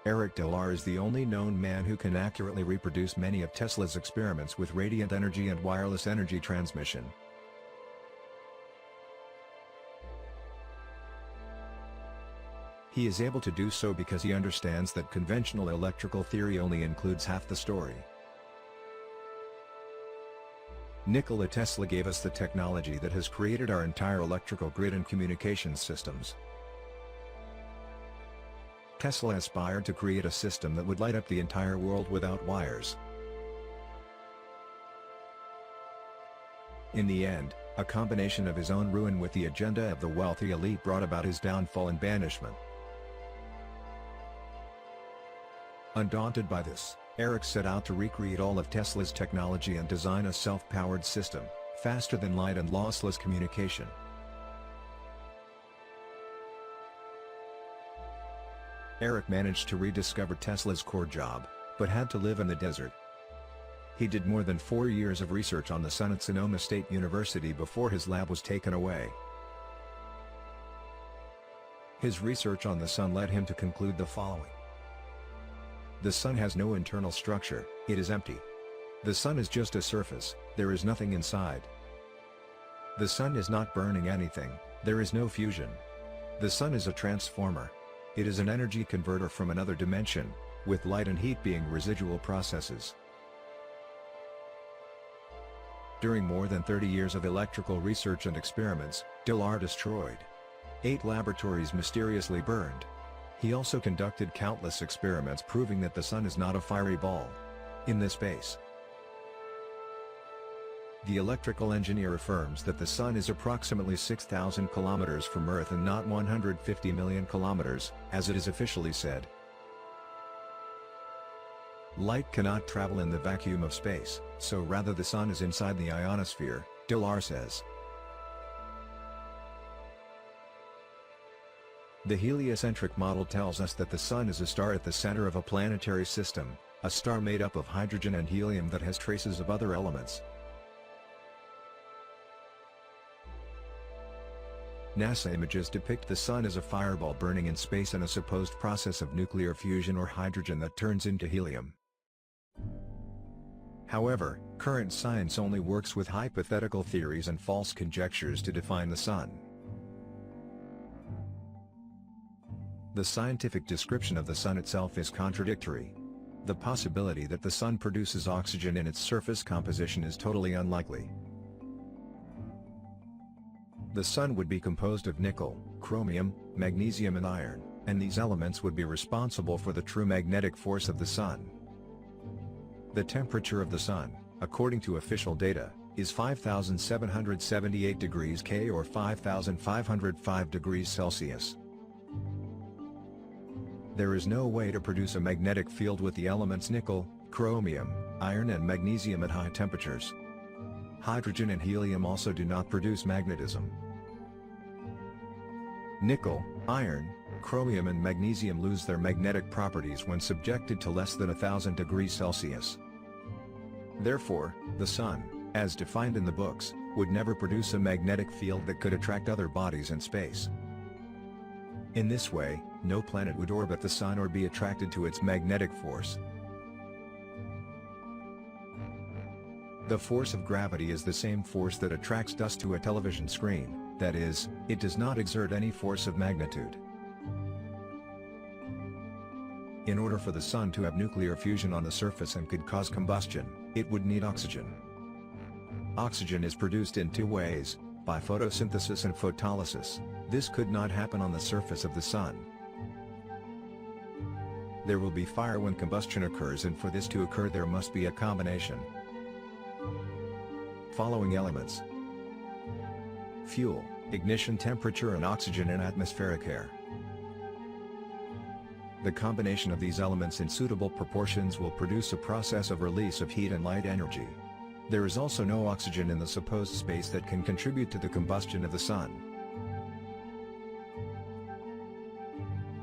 Eric Dolar is the only known man who can accurately reproduce many of Tesla's experiments with radiant energy and wireless energy transmission. He is able to do so because he understands that conventional electrical theory only includes half the story. Nikola Tesla gave us the technology that has created our entire electrical grid and communications systems. Tesla aspired to create a system that would light up the entire world without wires. In the end, a combination of his own ruin with the agenda of the wealthy elite brought about his downfall and banishment. Undaunted by this, Eric set out to recreate all of Tesla's technology and design a self-powered system, faster than light and lossless communication. Eric managed to rediscover Tesla's core job, but had to live in the desert. He did more than 4 years of research on the sun at Sonoma State University before his lab was taken away. His research on the sun led him to conclude the following. The sun has no internal structure, it is empty. The sun is just a surface, there is nothing inside. The sun is not burning anything, there is no fusion. The sun is a transformer. It is an energy converter from another dimension, with light and heat being residual processes. During more than 30 years of electrical research and experiments, Dolar destroyed 8 laboratories mysteriously burned. He also conducted countless experiments proving that the sun is not a fiery ball in this space. The electrical engineer affirms that the sun is approximately 6,000 kilometers from Earth and not 150 million kilometers, as it is officially said. Light cannot travel in the vacuum of space, so rather the sun is inside the ionosphere, Dolar says. The heliocentric model tells us that the sun is a star at the center of a planetary system, a star made up of hydrogen and helium that has traces of other elements. NASA images depict the sun as a fireball burning in space and a supposed process of nuclear fusion or hydrogen that turns into helium. However, current science only works with hypothetical theories and false conjectures to define the sun. The scientific description of the sun itself is contradictory. The possibility that the sun produces oxygen in its surface composition is totally unlikely. The sun would be composed of nickel, chromium, magnesium and iron, and these elements would be responsible for the true magnetic force of the sun. The temperature of the sun, according to official data, is 5,778 degrees K or 5,505 degrees Celsius. There is no way to produce a magnetic field with the elements nickel, chromium, iron and magnesium at high temperatures. Hydrogen and helium also do not produce magnetism. Nickel, iron, chromium and magnesium lose their magnetic properties when subjected to less than 1,000 degrees Celsius. Therefore, the sun, as defined in the books, would never produce a magnetic field that could attract other bodies in space. In this way, no planet would orbit the sun or be attracted to its magnetic force. The force of gravity is the same force that attracts dust to a television screen, that is, it does not exert any force of magnitude. In order for the sun to have nuclear fusion on the surface and could cause combustion, it would need oxygen. Oxygen is produced in 2 ways, by photosynthesis and photolysis. This could not happen on the surface of the sun. There will be fire when combustion occurs, and for this to occur there must be a combination. Following elements: fuel, ignition, temperature and oxygen in atmospheric air. The combination of these elements in suitable proportions will produce a process of release of heat and light energy. There is also no oxygen in the supposed space that can contribute to the combustion of the sun.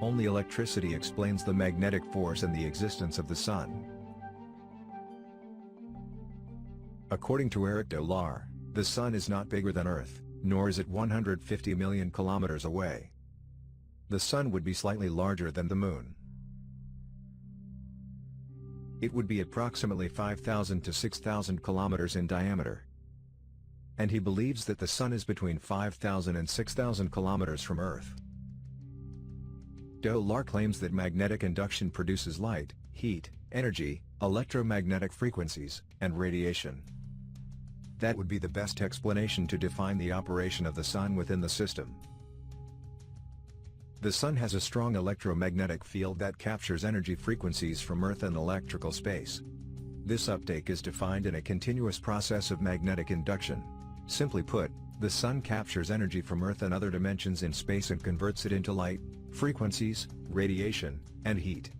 Only electricity explains the magnetic force and the existence of the sun. According to Eric Dolar, the sun is not bigger than Earth, nor is it 150 million kilometers away. The sun would be slightly larger than the moon. It would be approximately 5,000 to 6,000 kilometers in diameter. And he believes that the Sun is between 5,000 and 6,000 kilometers from Earth. Dolar claims that magnetic induction produces light, heat, energy, electromagnetic frequencies, and radiation. That would be the best explanation to define the operation of the Sun within the system. The Sun has a strong electromagnetic field that captures energy frequencies from Earth and electrical space. This uptake is defined in a continuous process of magnetic induction. Simply put, the Sun captures energy from Earth and other dimensions in space and converts it into light, frequencies, radiation, and heat.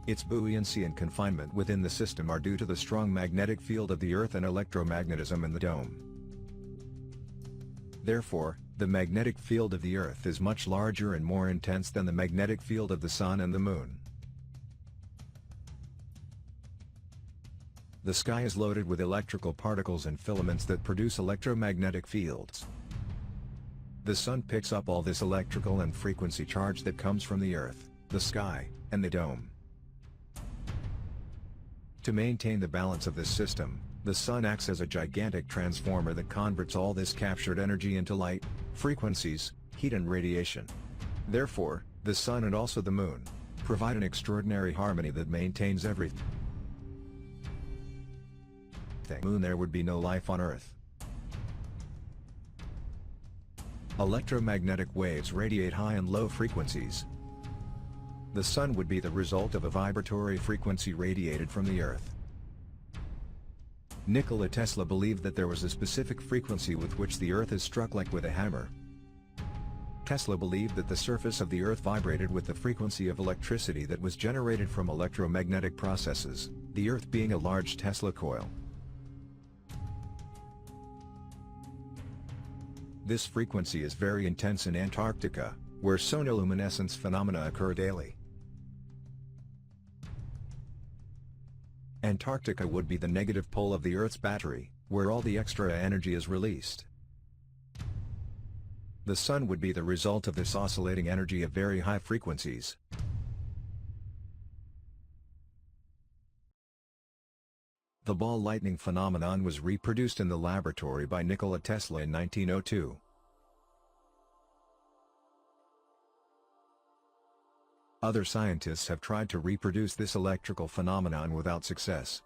Its buoyancy and confinement within the system are due to the strong magnetic field of the Earth and electromagnetism in the dome. Therefore, the magnetic field of the Earth is much larger and more intense than the magnetic field of the Sun and the Moon. The sky is loaded with electrical particles and filaments that produce electromagnetic fields. The Sun picks up all this electrical and frequency charge that comes from the Earth, the sky, and the dome. To maintain the balance of this system, the Sun acts as a gigantic transformer that converts all this captured energy into light, frequencies, heat and radiation. Therefore, the Sun and also the Moon provide an extraordinary harmony that maintains everything. Moon, there would be no life on Earth. Electromagnetic waves radiate high and low frequencies. The Sun would be the result of a vibratory frequency radiated from the Earth. Nikola Tesla believed that there was a specific frequency with which the Earth is struck like with a hammer. Tesla believed that the surface of the Earth vibrated with the frequency of electricity that was generated from electromagnetic processes, the Earth being a large Tesla coil. This frequency is very intense in Antarctica, where sonoluminescence phenomena occur daily. Antarctica would be the negative pole of the Earth's battery, where all the extra energy is released. The Sun would be the result of this oscillating energy of very high frequencies. The ball lightning phenomenon was reproduced in the laboratory by Nikola Tesla in 1902. Other scientists have tried to reproduce this electrical phenomenon without success.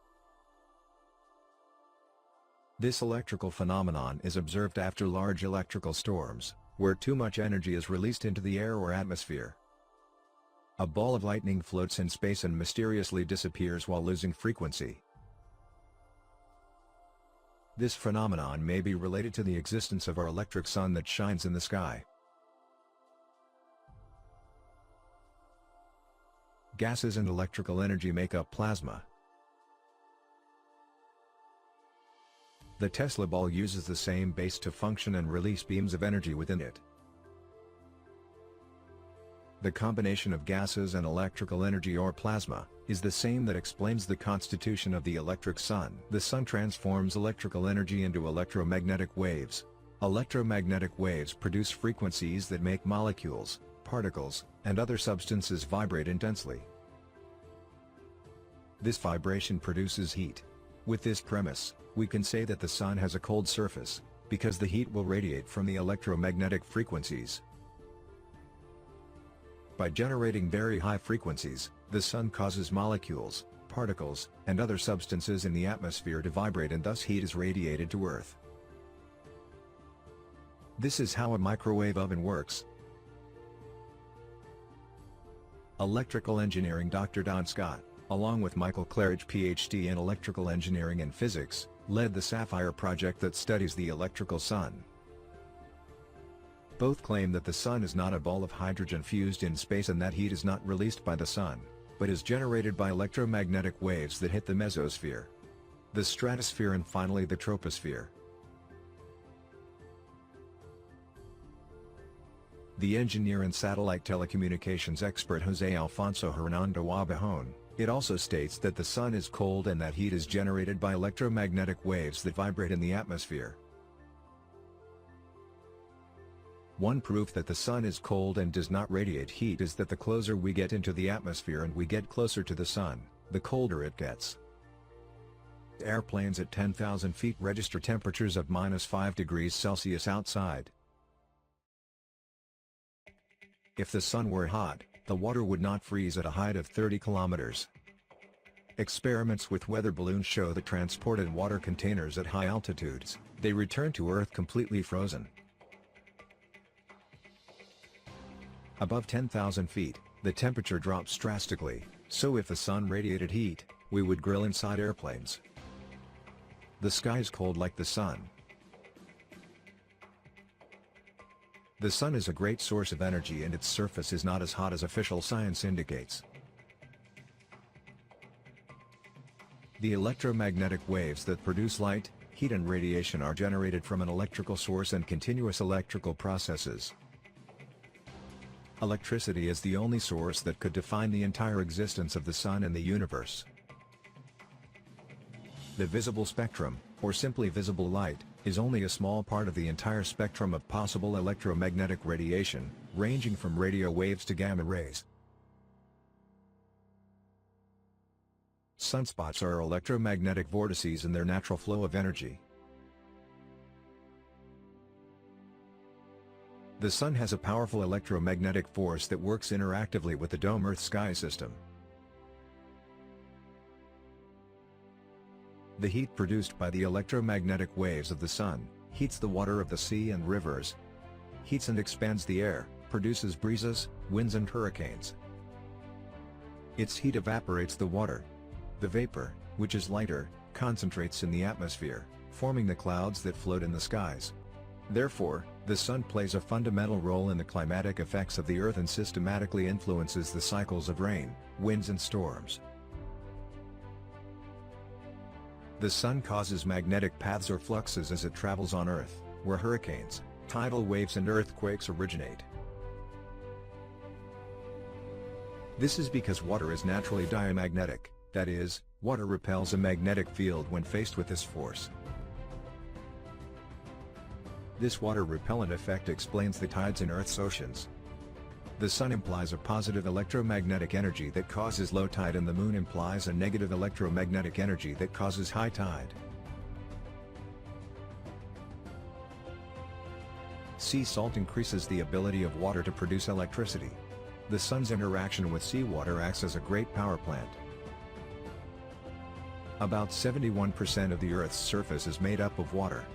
This electrical phenomenon is observed after large electrical storms, where too much energy is released into the air or atmosphere. A ball of lightning floats in space and mysteriously disappears while losing frequency. This phenomenon may be related to the existence of our electric sun that shines in the sky. Gases and electrical energy make up plasma. The Tesla ball uses the same base to function and release beams of energy within it. The combination of gases and electrical energy or plasma is the same that explains the constitution of the electric sun. The sun transforms electrical energy into electromagnetic waves. Electromagnetic waves produce frequencies that make molecules, particles, and other substances vibrate intensely. This vibration produces heat. With this premise, we can say that the sun has a cold surface, because the heat will radiate from the electromagnetic frequencies. By generating very high frequencies, the sun causes molecules, particles, and other substances in the atmosphere to vibrate, and thus heat is radiated to Earth. This is how a microwave oven works. Electrical engineering Dr. Don Scott, along with Michael Claridge Ph.D. in electrical engineering and physics, led the SAPPHIRE project that studies the electrical sun. Both claim that the sun is not a ball of hydrogen fused in space and that heat is not released by the sun, but is generated by electromagnetic waves that hit the mesosphere, the stratosphere, and finally the troposphere. The engineer and satellite telecommunications expert Jose Alfonso Hernando Abajón, it also states that the sun is cold and that heat is generated by electromagnetic waves that vibrate in the atmosphere. One proof that the sun is cold and does not radiate heat is that the closer we get into the atmosphere and we get closer to the sun, the colder it gets. Airplanes at 10,000 feet register temperatures of -5 degrees Celsius outside. If the sun were hot, the water would not freeze at a height of 30 kilometers. Experiments with weather balloons show that transported water containers at high altitudes, they return to Earth completely frozen. Above 10,000 feet, the temperature drops drastically, so if the sun radiated heat, we would grill inside airplanes. The sky is cold like the sun. The sun is a great source of energy and its surface is not as hot as official science indicates. The electromagnetic waves that produce light, heat and radiation are generated from an electrical source and continuous electrical processes. Electricity is the only source that could define the entire existence of the sun and the universe. The visible spectrum, or simply visible light, is only a small part of the entire spectrum of possible electromagnetic radiation, ranging from radio waves to gamma rays. Sunspots are electromagnetic vortices in their natural flow of energy. The sun has a powerful electromagnetic force that works interactively with the dome Earth sky system. The heat produced by the electromagnetic waves of the sun, heats the water of the sea and rivers, heats and expands the air, produces breezes, winds and hurricanes. Its heat evaporates the water. The vapor, which is lighter, concentrates in the atmosphere, forming the clouds that float in the skies. Therefore, the sun plays a fundamental role in the climatic effects of the Earth and systematically influences the cycles of rain, winds and storms. The sun causes magnetic paths or fluxes as it travels on Earth, where hurricanes, tidal waves and earthquakes originate. This is because water is naturally diamagnetic, that is, water repels a magnetic field when faced with this force. This water repellent effect explains the tides in Earth's oceans. The sun implies a positive electromagnetic energy that causes low tide and the moon implies a negative electromagnetic energy that causes high tide. Sea salt increases the ability of water to produce electricity. The sun's interaction with seawater acts as a great power plant. About 71% of the Earth's surface is made up of water.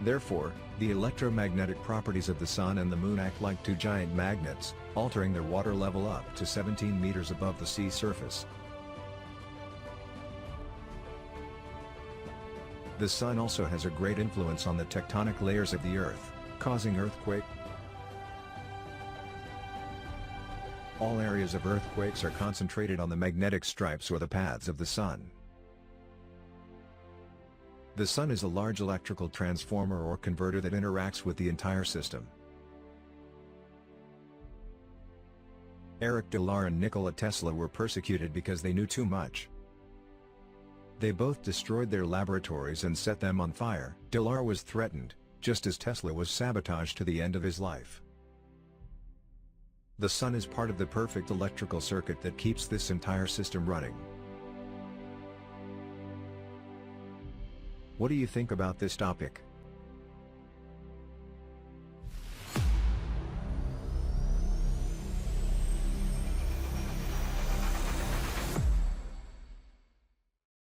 Therefore, the electromagnetic properties of the sun and the moon act like two giant magnets, altering their water level up to 17 meters above the sea surface. The sun also has a great influence on the tectonic layers of the Earth, causing earthquakes. All areas of earthquakes are concentrated on the magnetic stripes or the paths of the sun. The sun is a large electrical transformer or converter that interacts with the entire system. Eric Delaar and Nikola Tesla were persecuted because they knew too much. They both destroyed their laboratories and set them on fire. Delaar was threatened, just as Tesla was sabotaged to the end of his life. The sun is part of the perfect electrical circuit that keeps this entire system running. What do you think about this topic?